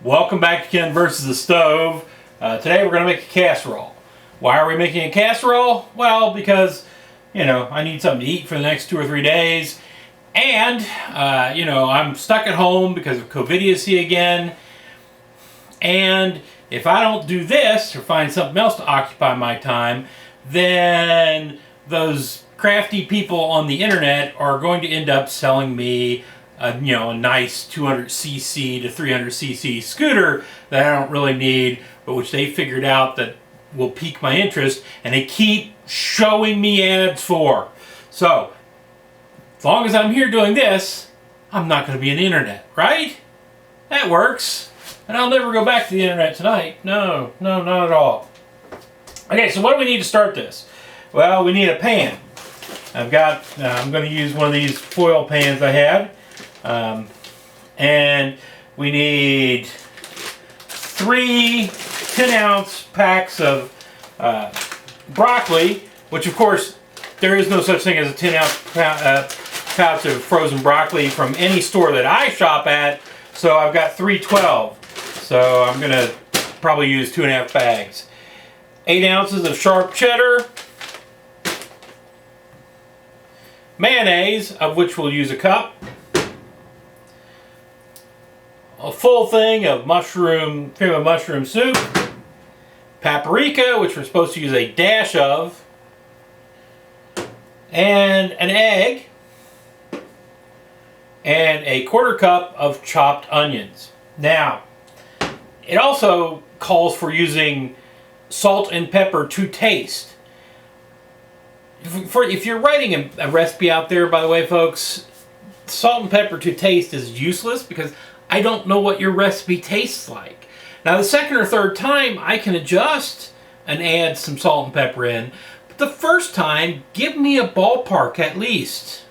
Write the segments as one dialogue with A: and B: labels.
A: Welcome back to Ken versus the Stove. Today we're going to make a casserole. Why are we making a casserole? Well, because, I need something to eat for the next 2 or 3 days. And, I'm stuck at home because of COVIDiocy again. And if I don't do this or find something else to occupy my time, then those crafty people on the internet are going to end up selling me a nice 200cc to 300cc scooter that I don't really need, but which they figured out that will pique my interest, and they keep showing me ads for. So, as long as I'm here doing this, I'm not going to be on the internet, right? That works. And I'll never go back to the internet tonight. No, not at all. Okay, so what do we need to start this? Well, we need a pan. I'm going to use one of these foil pans I had. And we need 3 10-ounce packs of broccoli, which of course there is no such thing as a 10-ounce pouch of frozen broccoli from any store that I shop at, so I've got 312. So I'm going to probably use 2.5 bags. 8 ounces of sharp cheddar. Mayonnaise, of which we'll use a cup. A full thing of cream of mushroom soup. Paprika, which we're supposed to use a dash of. And an egg. And a 1/4 cup of chopped onions. Now, it also calls for using salt and pepper to taste. If you're writing a recipe out there, by the way, folks, salt and pepper to taste is useless because I don't know what your recipe tastes like. Now, the second or third time, I can adjust and add some salt and pepper in. But the first time, give me a ballpark at least.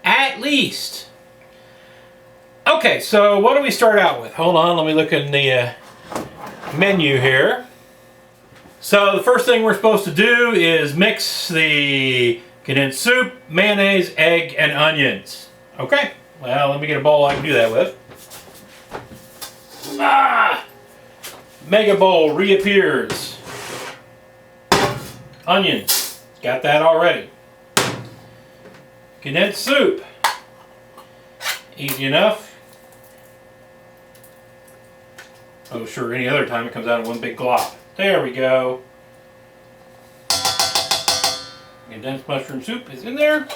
A: At least. Okay, so what do we start out with? Hold on, let me look in the menu here. So the first thing we're supposed to do is mix the condensed soup, mayonnaise, egg, and onions. Okay, well, let me get a bowl I can do that with. Mega bowl reappears. Onions, got that already. Condensed soup, easy enough. Oh sure, any other time it comes out in one big glop. There we go. Condensed mushroom soup is in there.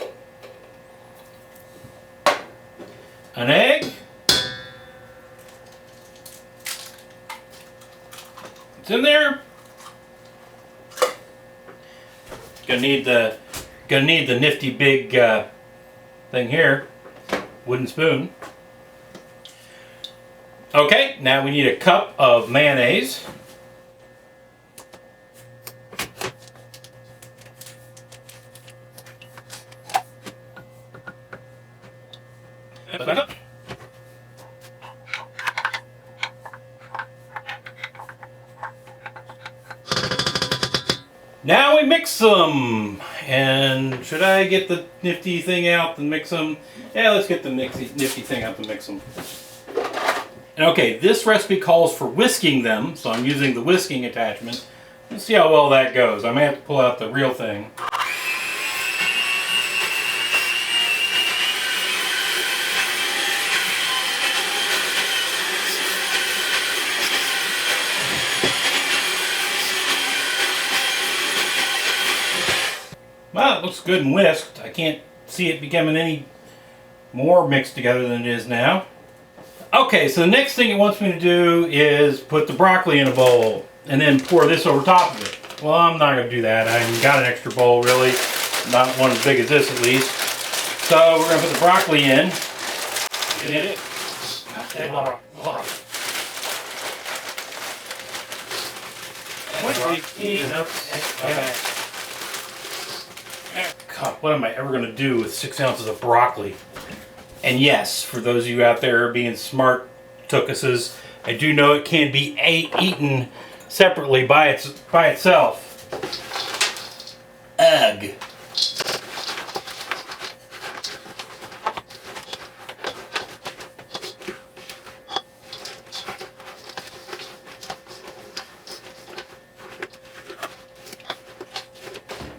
A: An egg. It's in there. Gonna need the nifty big thing here, wooden spoon. Okay, now we need a cup of mayonnaise. Now we mix them. And should I get the nifty thing out and mix them? Yeah, let's get the nifty thing out and mix them. And okay, this recipe calls for whisking them, so I'm using the whisking attachment. Let's see how well that goes. I may have to pull out the real thing. Well, it looks good and whisked. I can't see it becoming any more mixed together than it is now. Okay, so the next thing it wants me to do is put the broccoli in a bowl and then pour this over top of it. Well, I'm not going to do that. I haven't got an extra bowl, really. Not one as big as this, at least. So we're going to put the broccoli in. Get it? God, what am I ever going to do with 6 ounces of broccoli? And yes, for those of you out there being smart tookuses, I do know it can be eaten separately by itself. Ugh.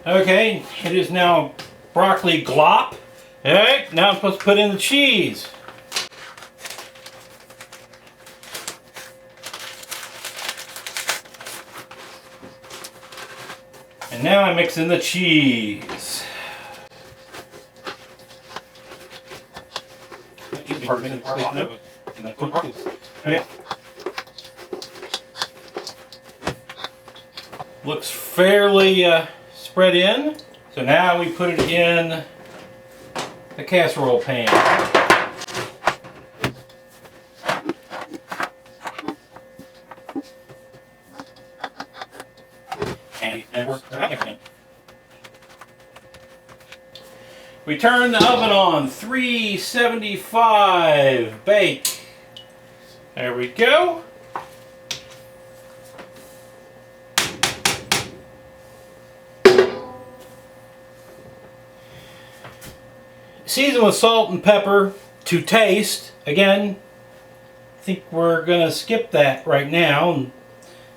A: Okay, it is now broccoli glop. Alright, now I'm supposed to put in the cheese. And now I mix in the cheese. Looks fairly spread in. So now we put it in the casserole pan. We turn the oven on, 375, bake. There we go. Season with salt and pepper to taste. Again, I think we're gonna skip that right now.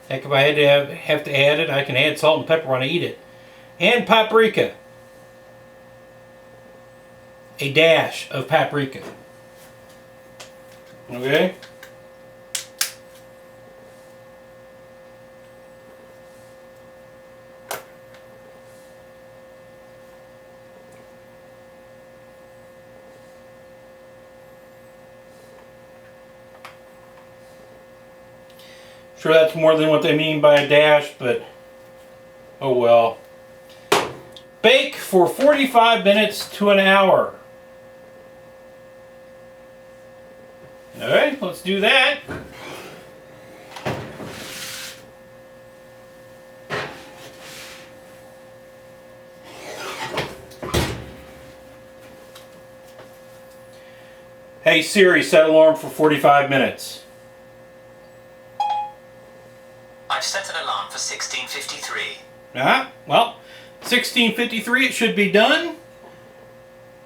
A: Heck, if I had to have to add it, I can add salt and pepper when I eat it. And paprika. A dash of paprika. Okay? Sure, that's more than what they mean by a dash, but oh well. Bake for 45 minutes to an hour. Alright, let's do that. Hey Siri, set alarm for 45 minutes.
B: I've set an alarm for 16:53.
A: Well, 16:53 it should be done.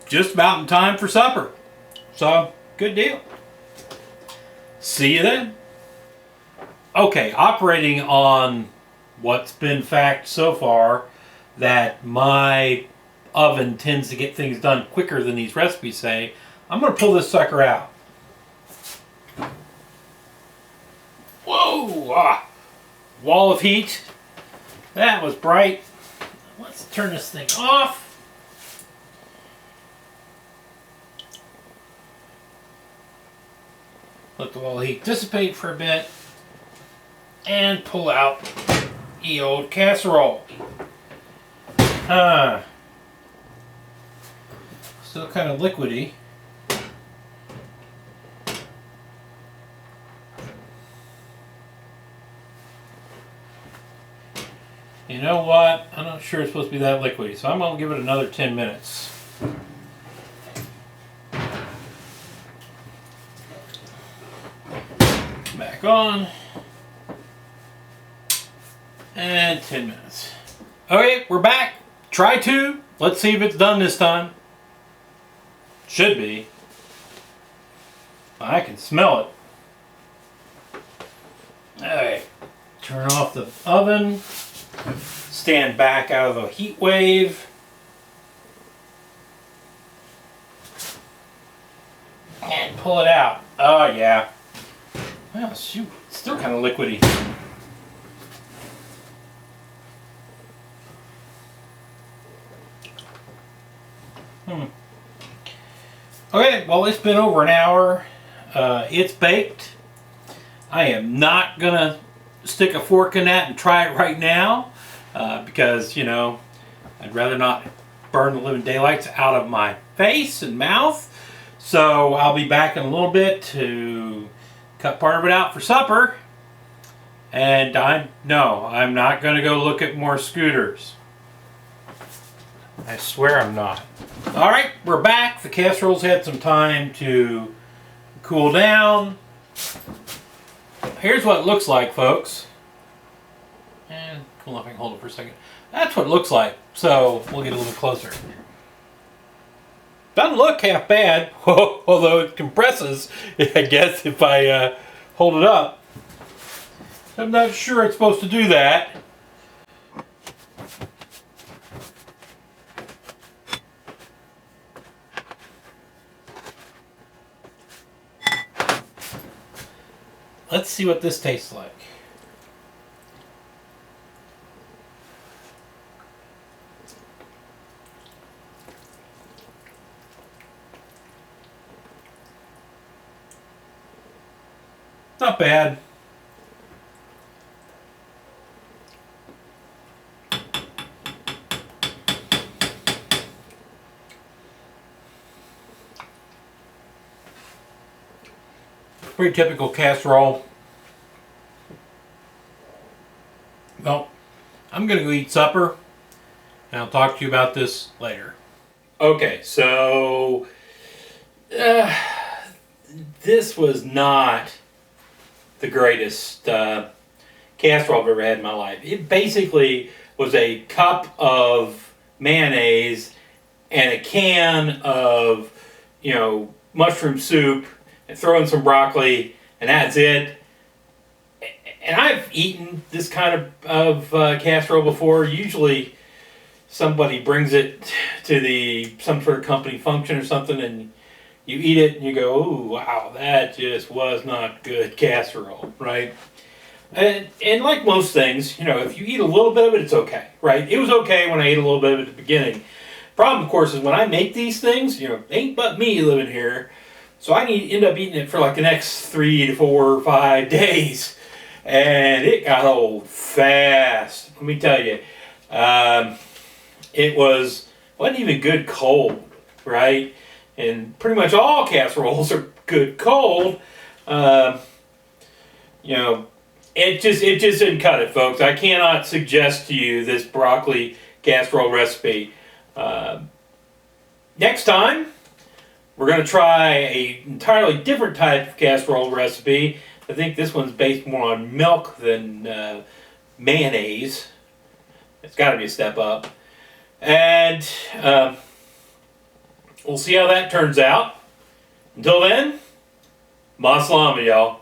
A: Just about in time for supper. So, good deal. See you then. Okay, operating on what's been fact so far, that my oven tends to get things done quicker than these recipes say, I'm going to pull this sucker out. Whoa! Wall of heat. That was bright. Let's turn this thing off. Let the wall of heat dissipate for a bit. And pull out the old casserole. Still kind of liquidy. You know what? I'm not sure it's supposed to be that liquidy, so I'm going to give it another 10 minutes. Back on. And 10 minutes. Okay, we're back. Try 2. Let's see if it's done this time. Should be. I can smell it. Alright. Turn off the oven. Stand back out of the heat wave. And pull it out. Oh yeah. Well, shoot. It's still kind of liquidy. Okay, well it's been over an hour. It's baked. I am not gonna stick a fork in that and try it right now because, you know, I'd rather not burn the living daylights out of my face and mouth. So I'll be back in a little bit to cut part of it out for supper. And I'm not going to go look at more scooters. I swear I'm not. Alright, we're back. The casserole's had some time to cool down. Here's what it looks like, folks. And cool enough, I can hold it for a second. That's what it looks like. So we'll get a little closer. Doesn't look half bad, although it compresses, I guess, if I hold it up. I'm not sure it's supposed to do that. let's see what this tastes like. Not bad. Pretty typical casserole. Well, I'm going to go eat supper, and I'll talk to you about this later. Okay, so this was not the greatest casserole I've ever had in my life. It basically was a cup of mayonnaise and a can of, mushroom soup, and throw in some broccoli, and that's it. And I've eaten this kind of casserole before. Usually somebody brings it to some sort of company function or something, and you eat it and you go, ooh, wow, that just was not good casserole, right? And like most things, if you eat a little bit of it, it's okay, right? It was okay when I ate a little bit of it at the beginning. Problem, of course, is when I make these things, ain't but me living here. So I end up eating it for like the next 3 to 4 or 5 days. And it got old fast. Let me tell you. It wasn't even good cold, right? And pretty much all casseroles are good cold. It just didn't cut it, folks. I cannot suggest to you this broccoli casserole recipe. Next time, we're going to try an entirely different type of casserole recipe. I think this one's based more on milk than mayonnaise. It's got to be a step up. And we'll see how that turns out. Until then, ma salama, y'all.